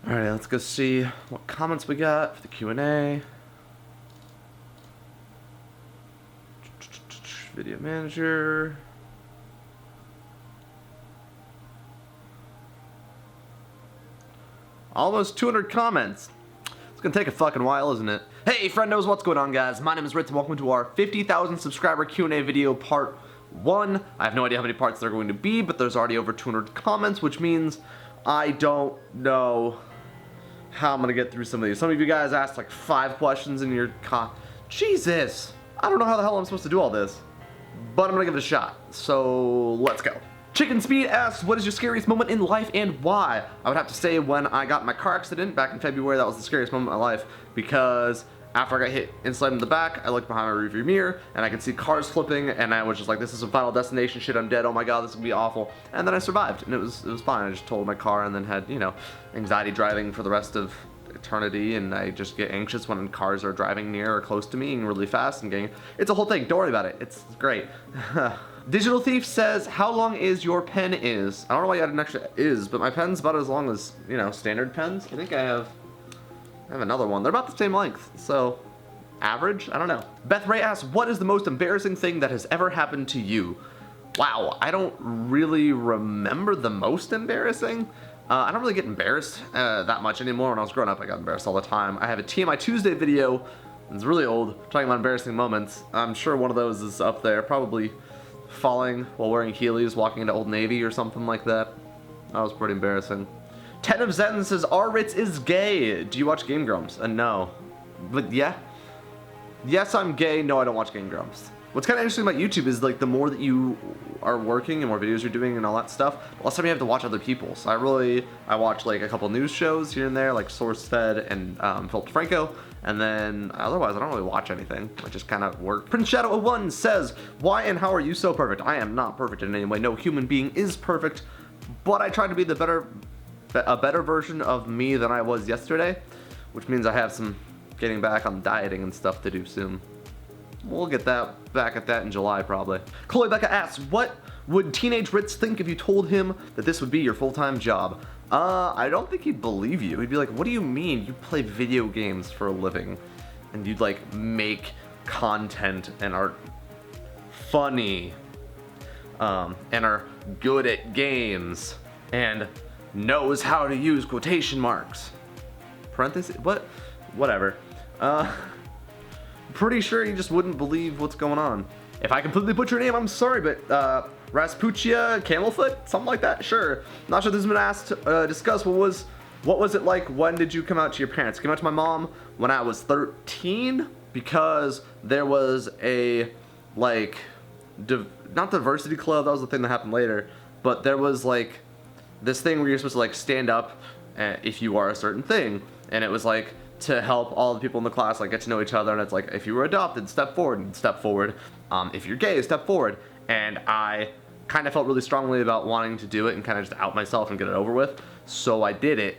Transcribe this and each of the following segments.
Alright, let's go see what comments we got for the Q&A. Video manager. Almost 200 comments. It's gonna take a fucking while, isn't it? Hey, friendos, what's going on, guys? My name is Ritz, and welcome to our 50,000 subscriber Q&A video part 1. I have no idea how many parts there are going to be, but there's already over 200 comments, which means I don't know how I'm gonna get through some of these. Some of you guys asked like 5 questions in your Jesus! I don't know how the hell I'm supposed to do all this, but I'm gonna give it a shot. So let's go. Chicken Speed asks, what is your scariest moment in life and why? I would have to say when I got in my car accident back in February. That was the scariest moment of my life, because after I got hit and slammed in the back, I looked behind my rearview mirror and I could see cars flipping, and I was just like, this is some Final Destination shit, I'm dead, oh my god, this is gonna be awful. And then I survived, and it was fine. I just totaled my car and then had, you know, anxiety driving for the rest of eternity, and I just get anxious when cars are driving near or close to me and really fast and getting, it's a whole thing, don't worry about it, it's great. Digital Thief says, how long is your pen is? I don't know why you had an extra is, but my pen's about as long as, you know, standard pens. I think I have another one. They're about the same length, so average? I don't know. Beth Ray asks, what is the most embarrassing thing that has ever happened to you? Wow, I don't really remember the most embarrassing. I don't really get embarrassed that much anymore. When I was growing up, I got embarrassed all the time. I have a TMI Tuesday video, it's really old, talking about embarrassing moments. I'm sure one of those is up there, probably falling while wearing Heelys, walking into Old Navy or something like that. That was pretty embarrassing. 10 of Zen says, R-Ritz is gay. Do you watch Game Grumps? No. But yeah. Yes, I'm gay. No, I don't watch Game Grumps. What's kind of interesting about YouTube is, like, the more that you are working and more videos you're doing and all that stuff, the less time you have to watch other people. So I watch, like, a couple news shows here and there, like SourceFed and Philip Franco, and then otherwise I don't really watch anything. I just kind of work. Prince Shadow 01 says, why and how are you so perfect? I am not perfect in any way. No human being is perfect, but I try to be a better version of me than I was yesterday, which means I have some getting back on dieting and stuff to do soon. We'll get back at that in July, probably. Chloe Becca asks, what would teenage Ritz think if you told him that this would be your full-time job? I don't think he'd believe you. He'd be like, what do you mean? You play video games for a living, and you'd like make content and are funny, and are good at games, and knows how to use quotation marks. Parentheses? What? Whatever. Pretty sure he just wouldn't believe what's going on. If I completely butcher your name, I'm sorry, but Rasputia Camelfoot? Something like that? Sure. Not sure this has been asked to discuss. What was it like? When did you come out to your parents? I came out to my mom when I was 13, because there was a, like, not diversity club, that was the thing that happened later, but there was like this thing where you're supposed to like stand up if you are a certain thing, and it was like to help all the people in the class like get to know each other, and it's like, if you were adopted, step forward, and step forward. If you're gay, step forward. And I kind of felt really strongly about wanting to do it and kind of just out myself and get it over with, so I did it.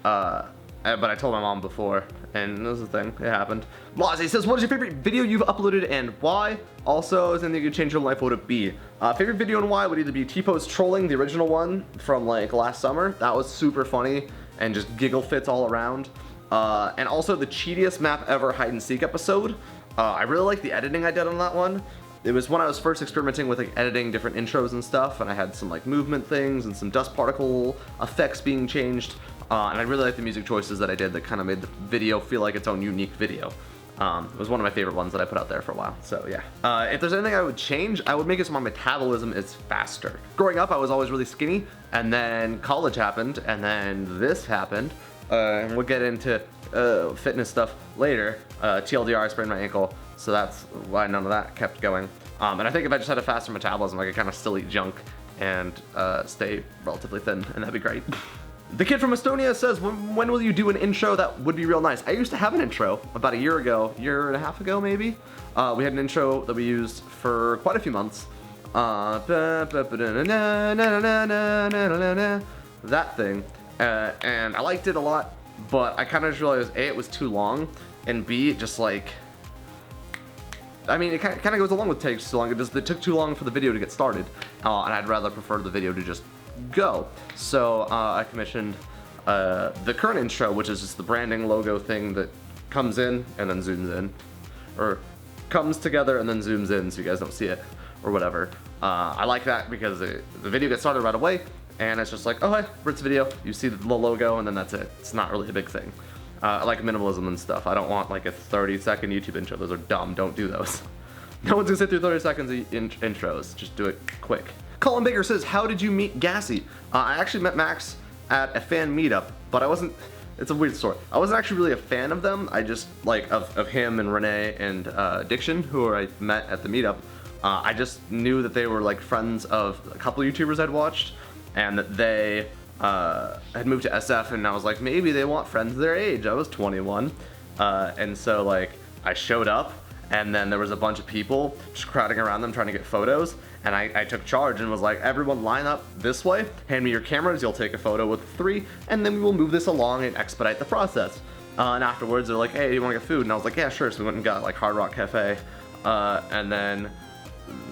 But I told my mom before, and this is the thing, it happened. Blase says, what is your favorite video you've uploaded and why? Also, is anything you could change your life, what would it be? Favorite video and why would either be T-Post trolling, the original one from like last summer. That was super funny and just giggle fits all around. And also the cheatiest map ever hide and seek episode. I really like the editing I did on that one. It was when I was first experimenting with like editing different intros and stuff, and I had some like movement things and some dust particle effects being changed. And I really like the music choices that I did that kind of made the video feel like its own unique video. It was one of my favorite ones that I put out there for a while, so yeah. If there's anything I would change, I would make it so my metabolism is faster. Growing up, I was always really skinny, and then college happened, and then this happened. And we'll get into fitness stuff later. TLDR, I sprained my ankle, so that's why none of that kept going. And I think if I just had a faster metabolism, I could kind of still eat junk and stay relatively thin, and that'd be great. The kid from Estonia says, when will you do an intro that would be real nice? I used to have an intro about a year and a half ago maybe. We had an intro that we used for quite a few months. That thing. And I liked it a lot, but I kind of just realized A, it was too long, and B, it just like, I mean, it kind of goes along with takes too long. It took too long for the video to get started, and I'd rather prefer the video to just go. So I commissioned the current intro, which is just the branding logo thing that comes in and then zooms in, or comes together and then zooms in so you guys don't see it, or whatever. I like that because the video gets started right away, and it's just like, oh hey, Ritz video, you see the logo, and then that's it. It's not really a big thing. I like minimalism and stuff. I don't want like a 30-second YouTube intro. Those are dumb, don't do those. No one's gonna sit through 30 seconds of intros, just do it quick. Colin Baker says, how did you meet Gassy? I actually met Max at a fan meetup, but I wasn't, it's a weird story. I wasn't actually really a fan of them. I just, like, of him and Renee and Diction, who I met at the meetup. I just knew that they were like friends of a couple of YouTubers I'd watched, and that they had moved to SF, and I was like, maybe they want friends their age. I was 21, and so like I showed up, and then there was a bunch of people just crowding around them trying to get photos, and I took charge and was like, everyone line up this way, hand me your cameras, you'll take a photo with 3, and then we will move this along and expedite the process. And afterwards they're like, hey, do you want to get food? And I was like, yeah, sure. So we went and got like Hard Rock Cafe, and then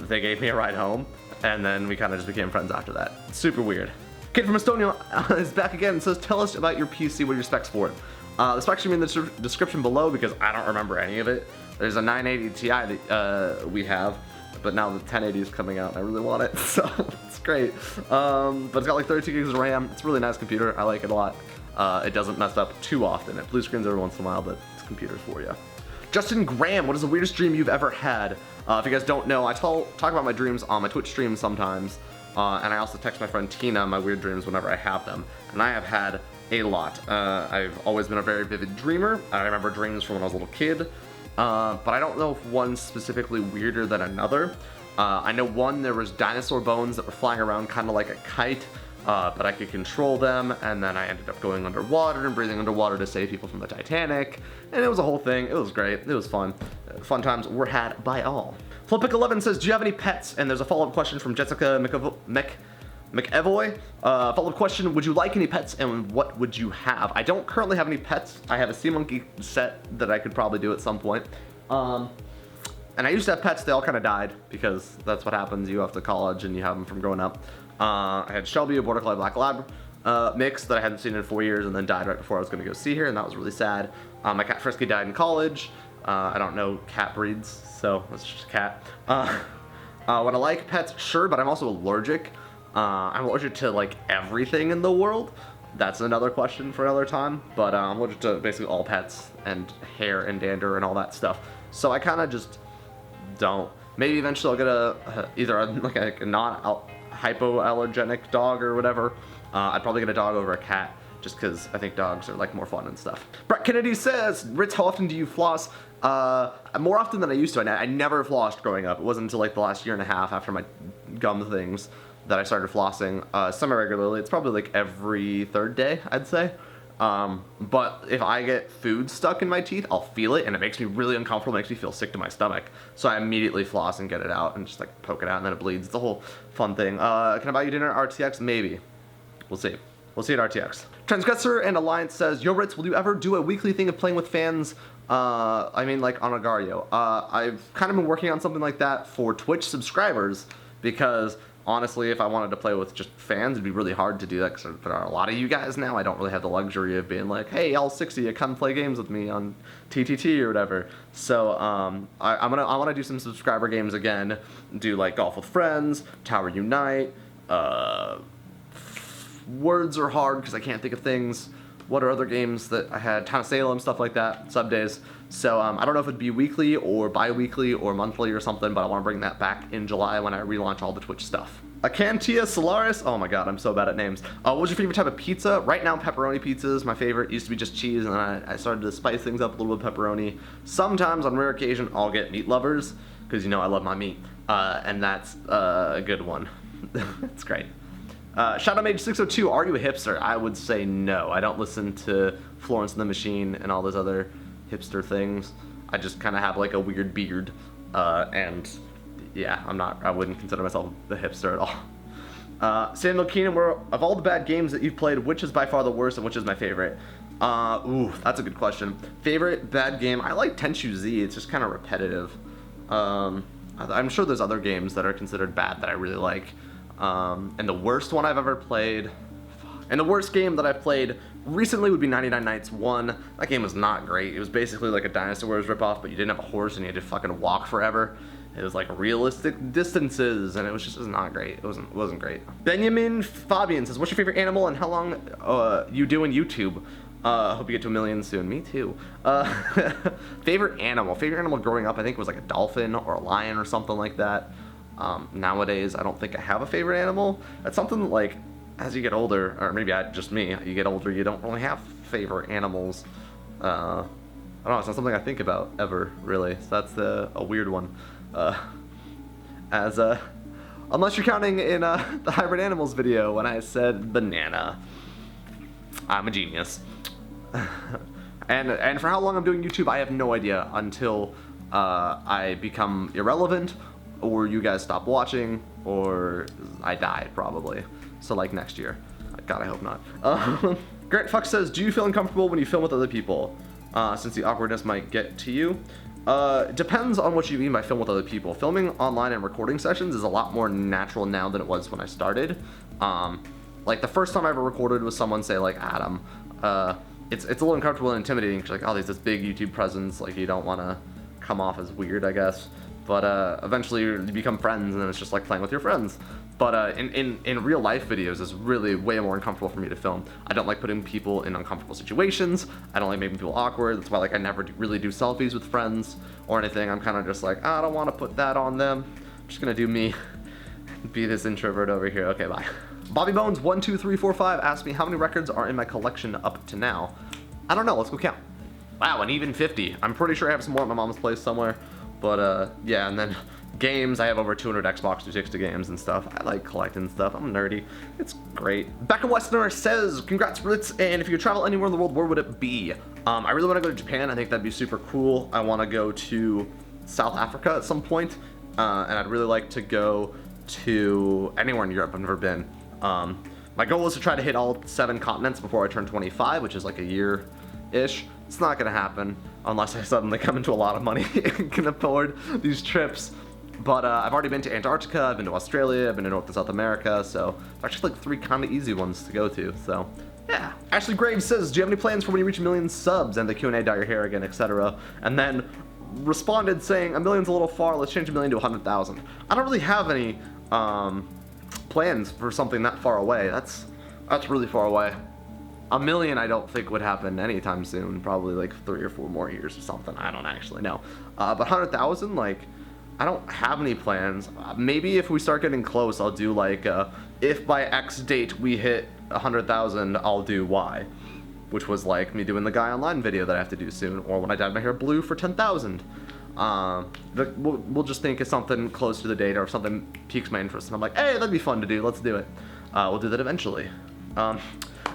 they gave me a ride home, and then we kind of just became friends after that. Super weird. Kid from Estonia is back again and says, tell us about your PC, what are your specs for it? The specs should be in the description below because I don't remember any of it. There's a 980 Ti that we have, but now the 1080 is coming out and I really want it, so it's great. But it's got like 32 gigs of RAM. It's a really nice computer. I like it a lot. It doesn't mess up too often. It blue screens every once in a while, but it's computers for you. Justin Graham, what is the weirdest dream you've ever had? If you guys don't know, I talk about my dreams on my Twitch stream sometimes, and I also text my friend Tina my weird dreams whenever I have them, and I have had a lot. I've always been a very vivid dreamer. I remember dreams from when I was a little kid, but I don't know if one's specifically weirder than another. I know one, there was dinosaur bones that were flying around kind of like a kite, but I could control them, and then I ended up going underwater and breathing underwater to save people from the Titanic, and it was a whole thing. It was great. It was fun. Fun times were had by all. Flippick11 says, do you have any pets? And there's a follow-up question from Jessica McEvoy. Follow-up question, would you like any pets, and what would you have? I don't currently have any pets. I have a sea monkey set that I could probably do at some point. And I used to have pets, they all kind of died, because that's what happens. You go off to college and you have them from growing up. I had Shelby, a Border Collie Black Lab mix that I hadn't seen in 4 years, and then died right before I was going to go see her, and that was really sad. My cat Frisky died in college. I don't know cat breeds, so it's just a cat. Would I like pets? Sure, but I'm also allergic. I'm allergic to like everything in the world. That's another question for another time, but I'm allergic to basically all pets and hair and dander and all that stuff. So I kind of just don't. Maybe eventually I'll get either a non-hypoallergenic dog or whatever. I'd probably get a dog over a cat, just because I think dogs are like more fun and stuff. Brett Kennedy says, Ritz, how often do you floss? More often than I used to. I never flossed growing up. It wasn't until like the last year and a half after my gum things that I started flossing semi-regularly. It's probably like every third day, I'd say. But if I get food stuck in my teeth, I'll feel it, and it makes me really uncomfortable, makes me feel sick to my stomach. So I immediately floss and get it out and just like poke it out, and then it bleeds. It's a whole fun thing. Can I buy you dinner at RTX? Maybe. We'll see. We'll see at RTX. Transgressor and Alliance says, yo Ritz, will you ever do a weekly thing of playing with fans? I mean like on Agario. I've kind of been working on something like that for Twitch subscribers, because honestly, if I wanted to play with just fans, it'd be really hard to do that because there are a lot of you guys now. I don't really have the luxury of being like, hey, all 60, you come play games with me on TTT or whatever. So I want to do some subscriber games again. Do like Golf with Friends, Tower Unite. Words are hard because I can't think of things. What are other games that I had? Town of Salem, stuff like that, sub days. So I don't know if it'd be weekly or bi-weekly or monthly or something, but I want to bring that back in July when I relaunch all the Twitch stuff. Acantia Solaris, oh my god, I'm so bad at names. What's your favorite type of pizza? Right now, pepperoni pizza is my favorite. It used to be just cheese, and then I started to spice things up a little bit with pepperoni. Sometimes, on rare occasion, I'll get meat lovers, because you know I love my meat, and that's a good one. It's great. ShadowMage602, are you a hipster? I would say no. I don't listen to Florence and the Machine and all those other hipster things. I just kind of have like a weird beard, and yeah, I wouldn't consider myself a hipster at all. Samuel Keenan, of all the bad games that you've played, which is by far the worst and which is my favorite? Ooh, that's a good question. Favorite bad game? I like Tenchu Z. It's just kind of repetitive. I'm sure there's other games that are considered bad that I really like. And the worst one I've ever played, and the worst game that I've played recently would be 99 Nights 1. That game was not great. It was basically like a Dynasty Warriors ripoff, but you didn't have a horse and you had to fucking walk forever. It was like realistic distances, and it was not great. It wasn't great. Benjamin Fabian says, "What's your favorite animal and how long you doing YouTube?" Hope you get to 1 million soon. Me too. Favorite animal growing up, I think was like a dolphin or a lion or something like that. Nowadays, I don't think I have a favorite animal. That's something that, like, as you get older, or maybe just me, you get older, you don't really have favorite animals. I don't know, it's not something I think about ever, really. So that's a weird one. Unless you're counting in the hybrid animals video when I said banana. I'm a genius. and for how long I'm doing YouTube, I have no idea until I become irrelevant, or you guys stop watching, or I die, probably. So like next year. God, I hope not. Grant Fox says, "Do you feel uncomfortable when you film with other people? Since the awkwardness might get to you?" Depends on what you mean by film with other people. Filming online and recording sessions is a lot more natural now than it was when I started. Like the first time I ever recorded with someone, say like Adam, it's a little uncomfortable and intimidating because like, oh, there's this big YouTube presence, like you don't want to come off as weird, I guess. But eventually you become friends, and then it's just like playing with your friends. But in real life videos, it's really way more uncomfortable for me to film. I don't like putting people in uncomfortable situations. I don't like making people awkward. That's why like I never really do selfies with friends or anything. I'm kind of just like, I don't want to put that on them. I'm just gonna do me. Be this introvert over here. Okay, bye. Bobby Bones 12345 asked me how many records are in my collection up to now. I don't know. Let's go count. Wow, an even 50. I'm pretty sure I have some more at my mom's place somewhere. But yeah, and then games, I have over 200 Xbox 360 games and stuff. I like collecting stuff. I'm nerdy. It's great. Becca Westerner says, "Congrats, Ritz, and if you could travel anywhere in the world, where would it be?" I really want to go to Japan. I think that'd be super cool. I want to go to South Africa at some point, and I'd really like to go to anywhere in Europe I've never been. My goal is to try to hit all 7 continents before I turn 25, which is like a year-ish. It's not gonna happen unless I suddenly come into a lot of money and can afford these trips. But I've already been to Antarctica, I've been to Australia, I've been to North and South America, so it's actually like 3 kind of easy ones to go to, so yeah. Ashley Graves says, "Do you have any plans for when you reach 1 million subs and the Q&A, dye your hair again, etc.?" And then responded saying, "1 million's a little far, let's change 1 million to 100,000. I don't really have any plans for something that far away. That's really far away. 1 million I don't think would happen anytime soon, probably like 3 or 4 more years or something, I don't actually know. But 100,000, like, I don't have any plans. Maybe if we start getting close, I'll do like, if by X date we hit 100,000, I'll do Y. Which was like me doing the Guy Online video that I have to do soon, or when I dyed my hair blue for 10,000. We'll just think of something close to the date, or if something piques my interest, and I'm like, hey, that'd be fun to do, let's do it. We'll do that eventually.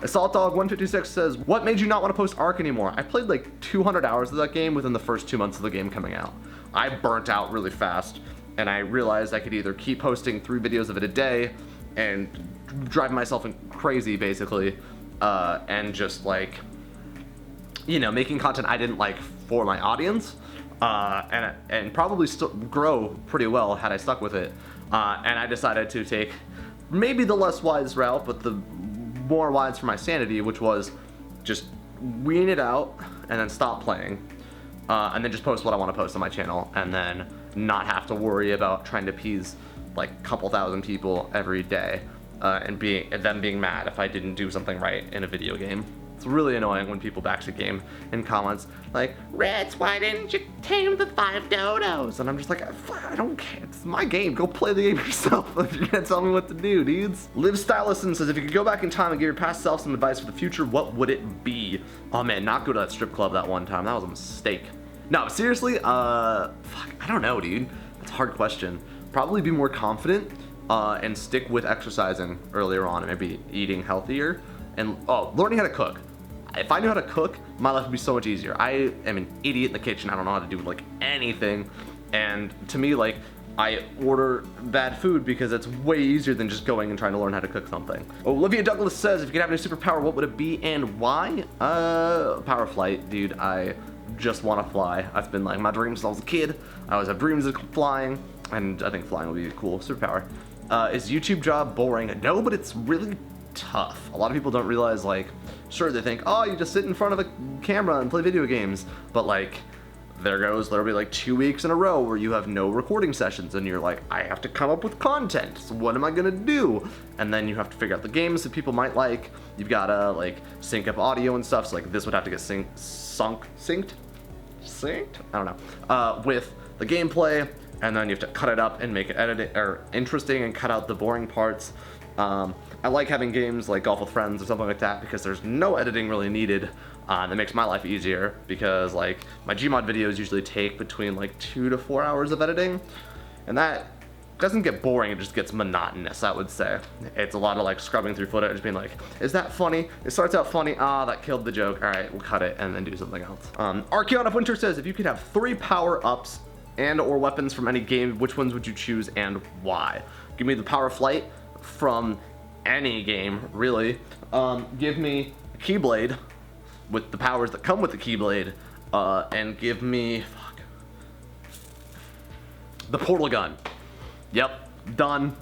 Assault Dog 156 says, "What made you not want to post Ark anymore?" I played like 200 hours of that game within the first 2 months of the game coming out. I burnt out really fast, and I realized I could either keep posting 3 videos of it a day and drive myself crazy, basically, and just like, you know, making content I didn't like for my audience, and probably still grow pretty well had I stuck with it. And I decided to take maybe the less wise route, but the more wise for my sanity, which was just wean it out and then stop playing, and then just post what I want to post on my channel, and then not have to worry about trying to appease like a couple thousand people every day, and them being mad if I didn't do something right in a video game. It's really annoying when people back the game in comments like, "Ritz, why didn't you tame the 5 dodos?" And I'm just like, I don't care. It's my game. Go play the game yourself if you're gonna tell me what to do, dudes. Liv Stylison says, "If you could go back in time and give your past self some advice for the future, what would it be?" Oh man, not go to that strip club that one time. That was a mistake. No, seriously, fuck, I don't know, dude. That's a hard question. Probably be more confident, and stick with exercising earlier on, and maybe eating healthier, and learning how to cook. If I knew how to cook, my life would be so much easier. I am an idiot in the kitchen. I don't know how to do like anything. And to me, like, I order bad food because it's way easier than just going and trying to learn how to cook something. Olivia Douglas says, "If you could have any superpower, what would it be and why?" Power flight, dude. I just want to fly. That's been like my dreams since I was a kid. I always have dreams of flying, and I think flying would be a cool superpower. Is YouTube job boring? No, but it's really tough. A lot of people don't realize, like, sure, they think, oh, you just sit in front of a camera and play video games, but like, there goes literally like 2 weeks in a row where you have no recording sessions and you're like, I have to come up with content, so what am I gonna do? And then you have to figure out the games that people might like. You've gotta like sync up audio and stuff, so like this would have to get synced? I don't know. With the gameplay, and then you have to cut it up and make it interesting and cut out the boring parts. I like having games like Golf with Friends or something like that because there's no editing really needed. That makes my life easier because like my Gmod videos usually take between like 2 to 4 hours of editing, and that doesn't get boring, it just gets monotonous, I would say. It's a lot of like scrubbing through footage, being like, is that funny? It starts out funny, that killed the joke, all right, we'll cut it and then do something else. Archeon of Winter says, if you could have 3 power-ups and or weapons from any game, which ones would you choose and why? Give me the power of flight from any game, really. Give me a Keyblade with the powers that come with the Keyblade, and give me, the portal gun. Yep, done.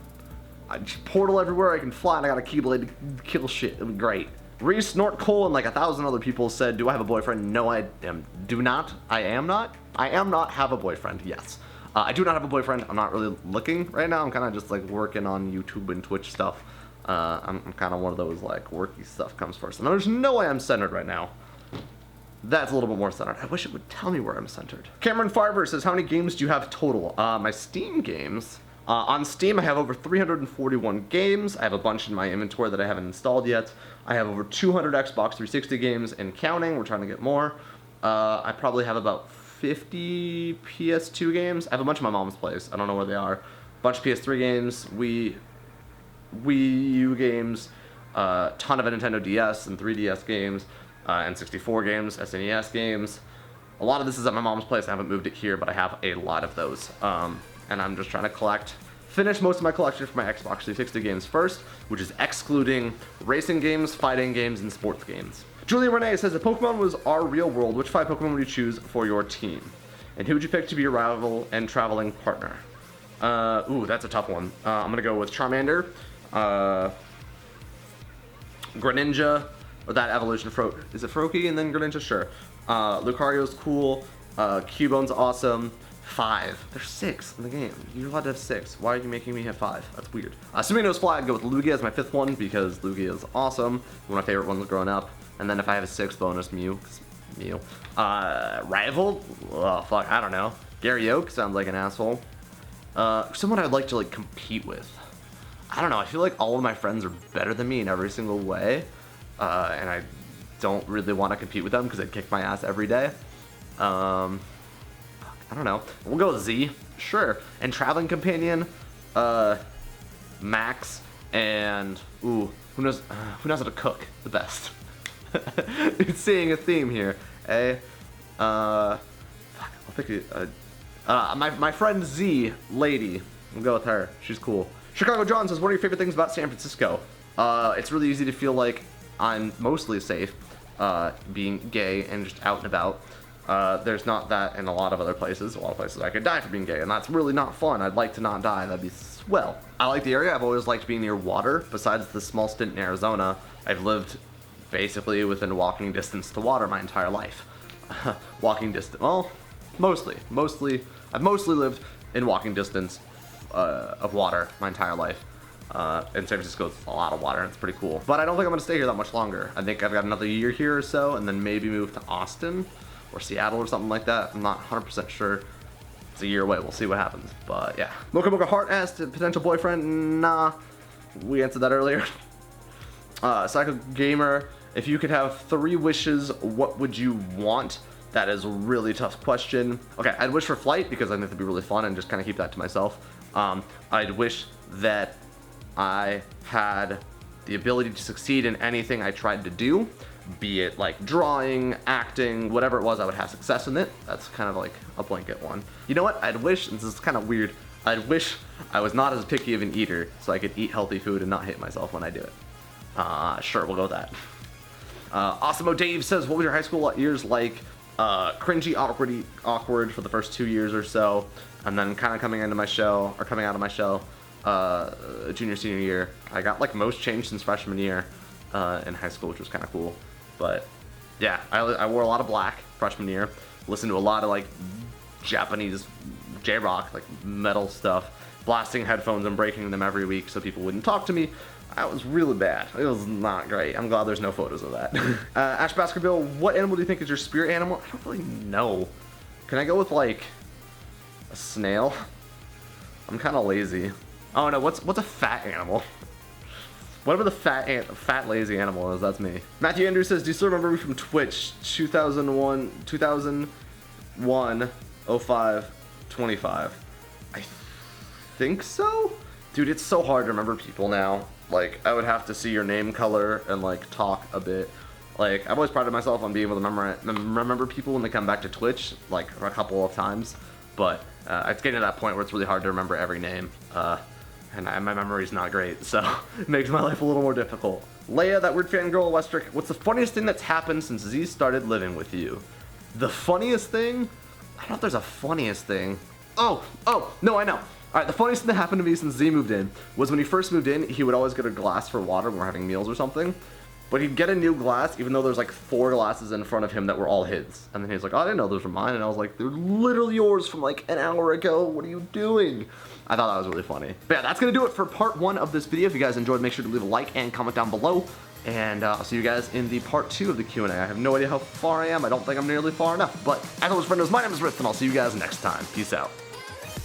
I just portal everywhere I can fly, and I got a Keyblade to kill shit. It'll be great. Reese, Snort Cole, and like 1,000 other people said, do I have a boyfriend? No, I do not. I am not have a boyfriend, yes. I do not have a boyfriend. I'm not really looking right now. I'm kind of just like working on YouTube and Twitch stuff. I'm kind of one of those like worky stuff comes first. And there's no way I'm centered right now. That's a little bit more centered. I wish it would tell me where I'm centered. Cameron Farber says, how many games do you have total? My Steam games. On Steam, I have over 341 games. I have a bunch in my inventory that I haven't installed yet. I have over 200 Xbox 360 games and counting. We're trying to get more. I probably have about 50 PS2 games. I have a bunch of my mom's plays. I don't know where they are. A bunch of PS3 games, Wii U games, a ton of a Nintendo DS and 3DS games, N64 games, SNES games. A lot of this is at my mom's place. I haven't moved it here, but I have a lot of those. And I'm just trying to finish most of my collection for my Xbox 360 games first, which is excluding racing games, fighting games, and sports games. Julia Renee says, if Pokemon was our real world, which 5 Pokemon would you choose for your team? And who would you pick to be your rival and traveling partner? Ooh, that's a tough one. I'm gonna go with Charmander, Greninja, or that evolution is it Froakie and then Greninja? Sure. Lucario's cool, Cubone's awesome. 5. There's 6 in the game. You're allowed to have 6. Why are you making me have 5? That's weird. Assuming it was fly, I'd go with Lugia as my 5th one because Lugia is awesome. One of my favorite ones growing up. And then if I have a 6th bonus, Mew. Rival? Oh, fuck, I don't know. Gary Oak sounds like an asshole. Someone I'd like to like compete with. I don't know, I feel like all of my friends are better than me in every single way. And I don't really want to compete with them because they'd kick my ass every day. I don't know. We'll go with Z. Sure. And traveling companion, Max, and who knows how to cook the best. It's seeing a theme here. I'll pick my friend Z, lady. We'll go with her. She's cool. Chicago John says, what are your favorite things about San Francisco? It's really easy to feel like I'm mostly safe, being gay and just out and about. There's not that in a lot of other places. A lot of places I could die for being gay, and that's really not fun. I'd like to not die. That'd be swell. I like the area. I've always liked being near water. Besides the small stint in Arizona, I've lived basically within walking distance to water my entire life. Walking distance. Well, mostly. I've mostly lived in walking distance of water my entire life. In San Francisco, it's a lot of water, and it's pretty cool. But I don't think I'm going to stay here that much longer. I think I've got another year here or so, and then maybe move to Austin or Seattle or something like that. I'm not 100% sure. It's a year away. We'll see what happens. But yeah. Mocha Mocha Heart asked, potential boyfriend? Nah. We answered that earlier. Psycho Gamer, if you could have 3 wishes, what would you want? That is a really tough question. Okay, I'd wish for flight because I think it'd be really fun and just kind of keep that to myself. I'd wish that I had the ability to succeed in anything I tried to do, be it like drawing, acting, whatever it was, I would have success in it. That's kind of like a blanket one. You know what? I'd wish, and this is kind of weird, I'd wish I was not as picky of an eater so I could eat healthy food and not hate myself when I do it. Sure, we'll go with that. Awesomeo Dave says, what was your high school years like? Cringy, awkward for the first 2 years or so, and then kind of coming out of my shell, junior, senior year. I got like most changed since freshman year in high school, which was kind of cool. But yeah, I wore a lot of black freshman year. Listened to a lot of like Japanese J-rock, like metal stuff. Blasting headphones and breaking them every week so people wouldn't talk to me. That was really bad. It was not great. I'm glad there's no photos of that. Ash Baskerville, what animal do you think is your spirit animal? I don't really know. Can I go with like a snail? I'm kind of lazy. Oh no, what's a fat animal? Whatever the fat lazy animal is, that's me. Matthew Andrews says, do you still remember me from Twitch 2001, 05, 25? I think so? Dude, it's so hard to remember people now. Like, I would have to see your name color and like talk a bit. Like, I've always prided myself on being able to remember people when they come back to Twitch, like a couple of times. But it's getting to that point where it's really hard to remember every name. And my memory's not great, so it makes my life a little more difficult. Leia, that weird fangirl, Westrick, what's the funniest thing that's happened since Z started living with you? The funniest thing? I don't know if there's a funniest thing. Oh, no, I know. Alright, the funniest thing that happened to me since Z moved in was when he first moved in, he would always get a glass for water when we're having meals or something. But he'd get a new glass, even though there's like 4 glasses in front of him that were all his. And then he's like, oh, I didn't know those were mine. And I was like, they're literally yours from like an hour ago. What are you doing? I thought that was really funny. But yeah, that's going to do it for part 1 of this video. If you guys enjoyed, make sure to leave a like and comment down below. And I'll see you guys in the part 2 of the Q&A. I have no idea how far I am. I don't think I'm nearly far enough. But as always, friendos, my name is Ritz, and I'll see you guys next time. Peace out.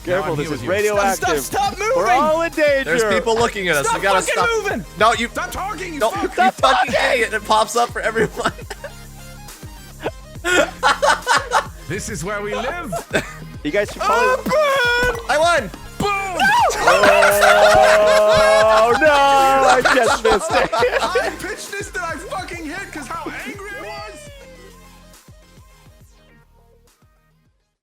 Careful, this is radioactive. Stop moving! We're all in danger. There's people looking at us. Stop We gotta fucking stop. moving! No, you Stop talking, you don't. fuck! You fucking idiot! It pops up for everyone. This is where we live! You guys should probably... I won! Boom! Oh no! I just missed it. I pitched it!